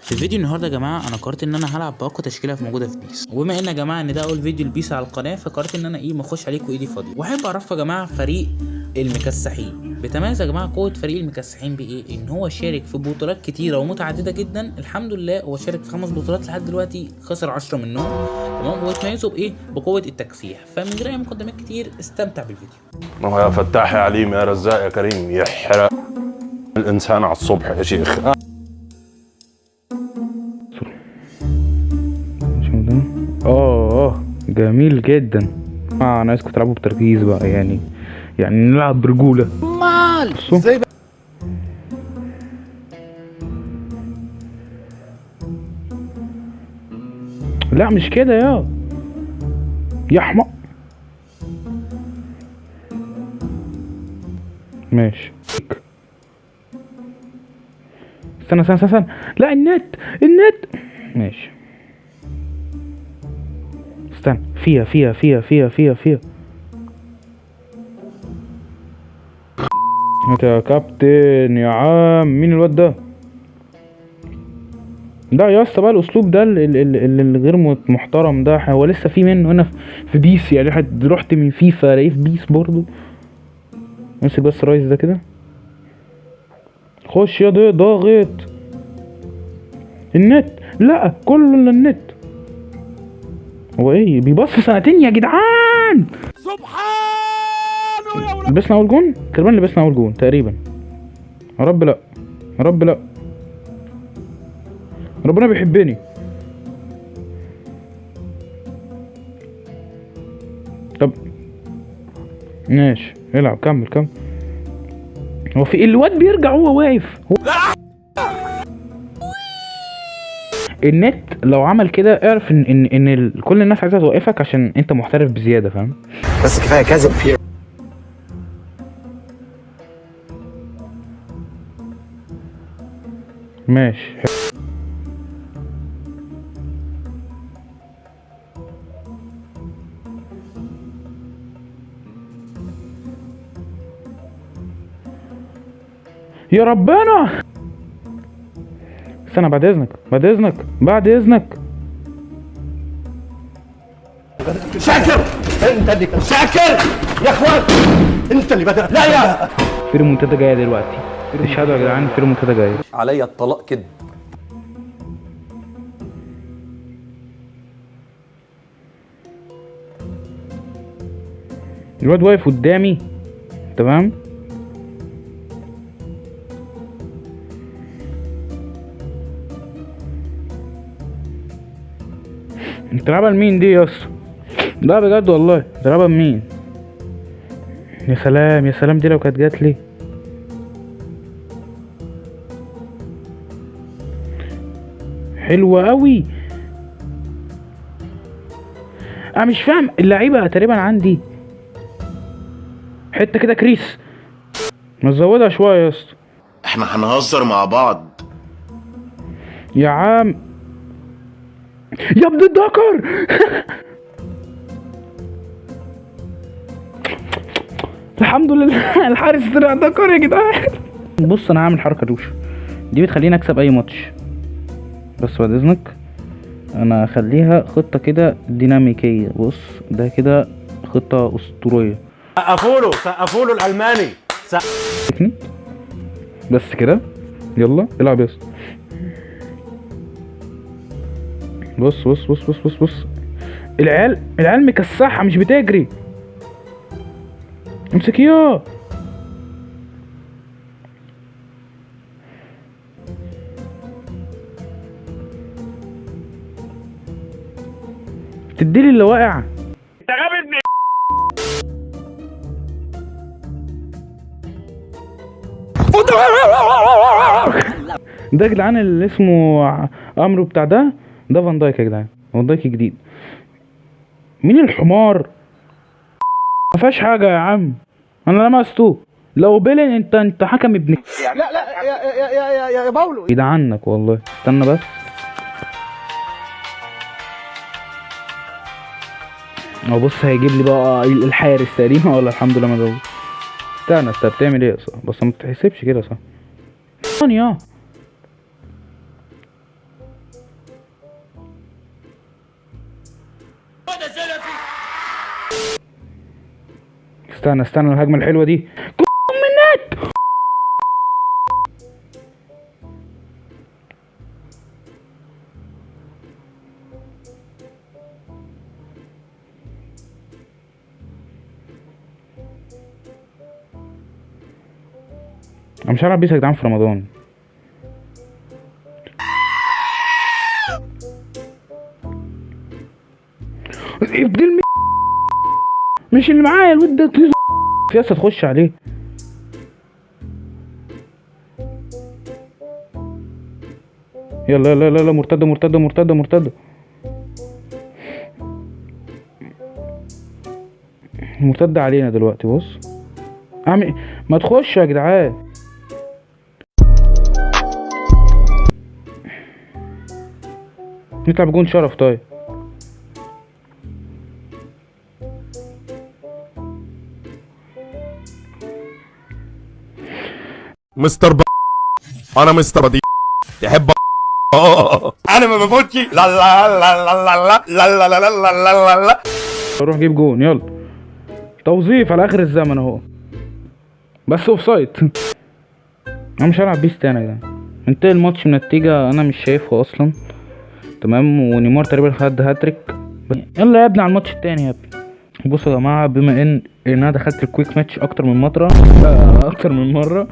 في الفيديو النهارده يا جماعه انا قررت ان انا هلعب باقوى تشكيله موجوده في بيس، وبما ان يا جماعه ان ده اول فيديو لبيس على القناه فقررت ان انا ما اخش عليكم ايدي فاضيه، واحب اعرفكم يا جماعه فريق المكسحين. بتميز يا جماعه قوه فريق المكسحين بايه؟ ان هو شارك في بطولات كتيره ومتعدده جدا. الحمد لله هو شارك في 5 بطولات لحد دلوقتي، خسر 10 منهم. تمام. ويتميزوا بايه؟ بقوه التكسيح. فمن غير اي مقدمات كتير استمتع بالفيديو. ما هو يا فتاح يا عليم يا رزاق يا كريم يحرق الانسان على الصبح يا شيخ. جميل جدا. انا عايزكم تلعبوا بتركيز بقى، يعني نلعب برجوله. مال ازاي بقى؟ لا مش كده يا حمق. ماشي. استنى. لا النت ماشي. استنى. فيها انت يا كابتن يا عم. مين الواد ده؟ لا يا اسطى بقى الاسلوب ده اللي غير محترم ده. هو لسه في منه هنا في بيس؟ يعني رحت من فيفا الاقيه في بيس برضو. امسك بس الرايس ده كده. خش يا ضاغط النت. لا كله الا النت. هو ايه بيبص سنتين يا جدعان؟ سبحانه يا ولد. لبسنا اول جون تقريبا. يا رب لا ربنا بيحبني. طب ماشي العب كمل. هو في الواد بيرجع هو واقف النت لو عمل كده اعرف ان كل الناس عايزه توقفك عشان انت محترف بزياده، فاهم؟ بس كفايه كذب فيه. ماشي. يا ربنا استنى. بعد اذنك شاكر انت اللي شاكر يا اخوان. انت اللي بدأت. لا يا في ريمونتادا جايه دلوقتي. اشهدوا يا جدعان في ريمونتادا جايه. عليا الطلاق كده. الواد واقف قدامي تمام. انت بتلعبها لمين دي يا اسطى؟ لا بجد والله بتلعبها لمين؟ يا سلام دي لو كانت جات لي. حلوة قوي. انا مش فاهم اللعيبة تقريبا عندي حتة كده كريس. ما تزودها شوية يا اسطى. احنا هنهزر مع بعض يا عم يا ابن الدكر. الحمد لله الحارس طلع دكر يا جدعان. بص انا هعمل حركة روش دي بتخليني اكسب اي ماتش، بس بعد اذنك انا هخليها خطة كده ديناميكية. بص ده كده خطة اسطورية. سقفوا له الالماني. بس كده يلا العب يا اسطى. بص العيال مكسحة مش بتجري. امسك ياه. تديلي اللي واقع. انت غبي ابن ده يا جدعان اللي اسمه امرو بتاع ده فان دايك يا جدعان. فان دايك جديد. مين الحمار؟ ما فيهاش حاجه يا عم انا لمسته. لو بيلن انت حكم ابن. لا يا باولو ايه ده عنك والله. استنى بس. هو بص هيجيب لي بقى الحارس تقريبا ولا الحمد لله ما جابوش. استنى بتعمل ايه صح؟ بس ما بتحسبش كده صح؟ ثانية استنى الهجمة الحلوة دي. منك انا مش هلعب بيس يا جدعان في رمضان. ابن مش اللي معايا الواد ده سياسة تخش عليه. يلا مرتدة مرتدة علينا دلوقتي. بص اعمل ما تخش يا جدعان. نطلع بجون شرف. طيب مستر انا مستر دي تحب انا ما بموتش. لا لا لا لا لا لا لا لا لا لا لا. روح جيب جون يلا. توظيف على اخر الزمن اهو بس اوف سايد. انا مش هلعب بيس تاني يا جدعان. انتهى الماتش من نتيجة انا مش شايفها اصلا. تمام ونيمار تقريبا خد هاتريك. يلا يا ابني على الماتش التاني يا ابني. بصوا يا جماعه بما ان انا دخلت الكويك ماتش اكتر من مره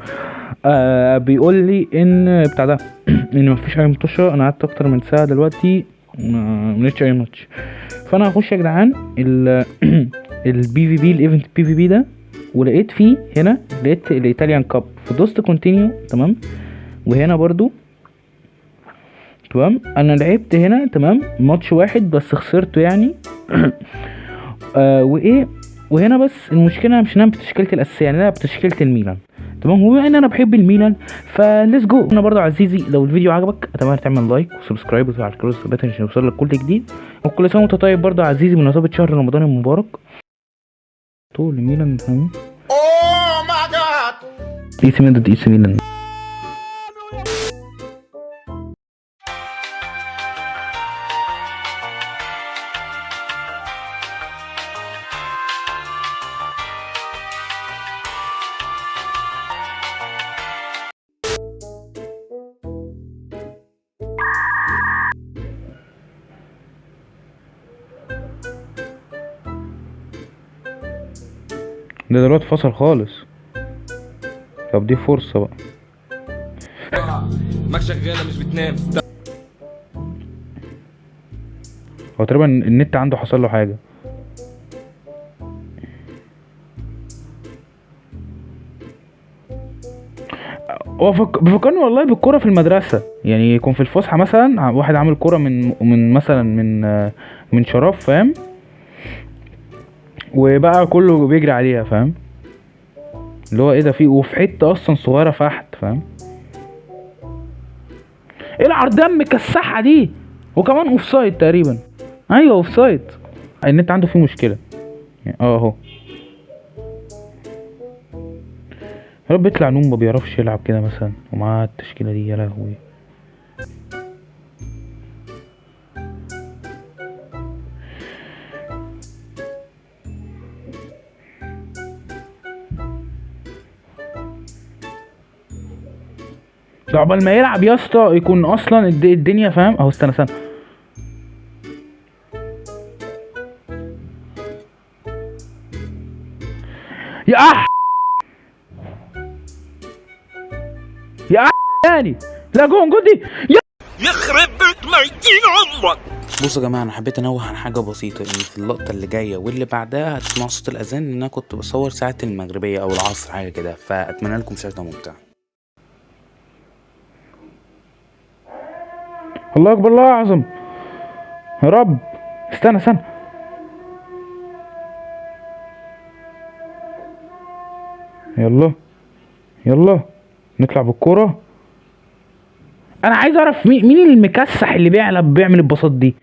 بيقول لي ان بتاع ده ان مفيش اي ماتش. انا قعدت اكتر من ساعه دلوقتي منيتش اي ماتش. فانا هخش يا جدعان البي في بي الايفنت بي في بي ده. ولقيت فيه هنا لقيت الايطاليان كاب فدوست كونتينيو. تمام وهنا برضو تمام انا لعبت هنا تمام ماتش واحد بس خسرته يعني. وايه وهنا بس المشكله مش انا بتشكيلتي الاساسيه يعني انا بتشكيله الميلان. تمام وبما ان انا بحب الميلان فليتس جو. انا برضو عزيزي لو الفيديو عجبك اتمنى تعمل لايك وسبسكرايب وتفعل الجرس عشان يوصلك كل جديد. وكل سنه وانت طيب برضو عزيزي بمناسبه شهر رمضان المبارك. طول الميلان فاهم. اوه ماي جاد اي سي ميلان ضد اي سي ميلان. ده دلوقتي فصل خالص. طب دي فرصة بقى. ما شغالة مش بتنام. هو تقريبا النت عنده حصل له حاجة. هو بيفكرني والله بالكرة في المدرسة يعني يكون في الفسحة مثلا واحد عامل كرة من مثلا من شراب فاهم وبقى كله بيجري عليها فاهم اللي هو ايه ده فيه وفي حته اصلا صغيره فحت فاهم. ايه العرضيه المكسحه دي وكمان اوف سايد تقريبا. ايوه اوف سايد. النت عنده فيه مشكله يعني اهو. يا رب يطلع نوم ما بيعرفش يلعب كده مثلا ومعاه التشكيله دي. يا لهوي عقبال ما يلعب يا اسطى يكون اصلا الدنيا فاهم اهو. استنى يا تاني لا جون دي يخرب بيت ميتين عمرك. بصوا يا جماعه انا حبيت انوه عن حاجه بسيطه ان في اللقطه اللي جايه واللي بعدها هتسمعوا صوت الاذان ان انا كنت بصور ساعه المغربيه او العصر حاجه كده. فاتمنى لكم مشاهده ممتعه. الله اكبر الله اعظم يا رب. استنى يلا نطلع بالكرة. انا عايز اعرف مين المكسح اللي بيعمل الباصات دي.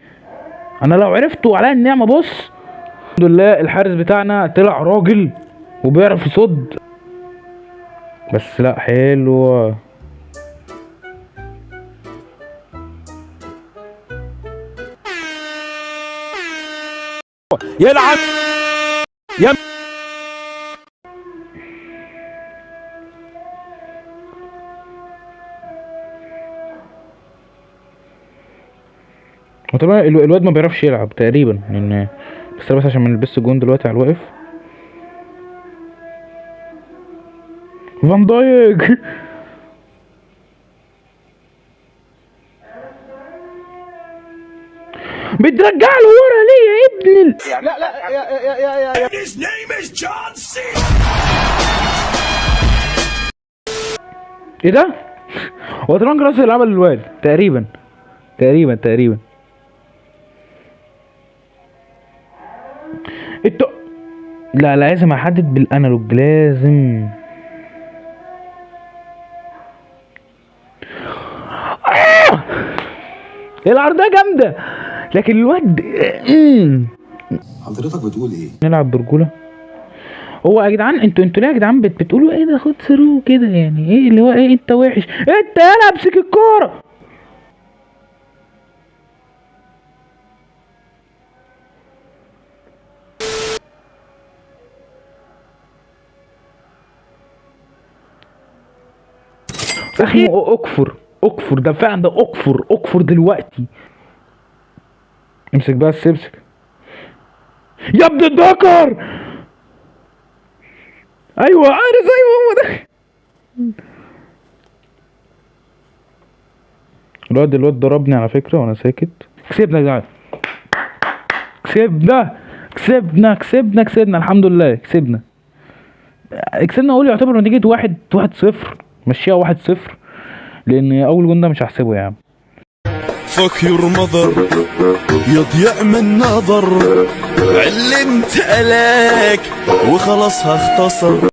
انا لو عرفته عليا النعمة. بص الحمد لله الحارس بتاعنا طلع راجل وبيعرف يصد بس لا حلوة. يلعب يا وطبعا الواد ما بيعرفش يلعب تقريبا لان بس انا بس عشان ما نلبسش جون دلوقتي على الواقف. فان دايك بترجع له ورا ليه يا ابن ايه ده؟ هو ترانك راس يلعبها للواد تقريبا. لا لازم احدد بالانالوج لازم. العرضية جامدة لكن الواد حضرتك بتقول ايه؟ نلعب برجولة. هو يا جدعان انتوا ليه يا جدعان بتقولوا ايه ده خد ثرو كده يعني ايه اللي هو ايه انت وحش انت يلا امسك الكورة. اسمه اكفر ده فعلا ده اكفر دلوقتي. امسك بس امسك يا ابن الدكر. ايوه عارف ايوه هو ده الواد ضربني على فكرة وانا ساكت. كسبنا يا جدعان كسبنا الحمد لله كسبنا اقول يعتبر نتيجة 1-0 مشيها 1-0 لان اول جون ده مش هحسبه يا عم. فك يور مذر يضيع من نظر علمت عليك وخلاص هختصر.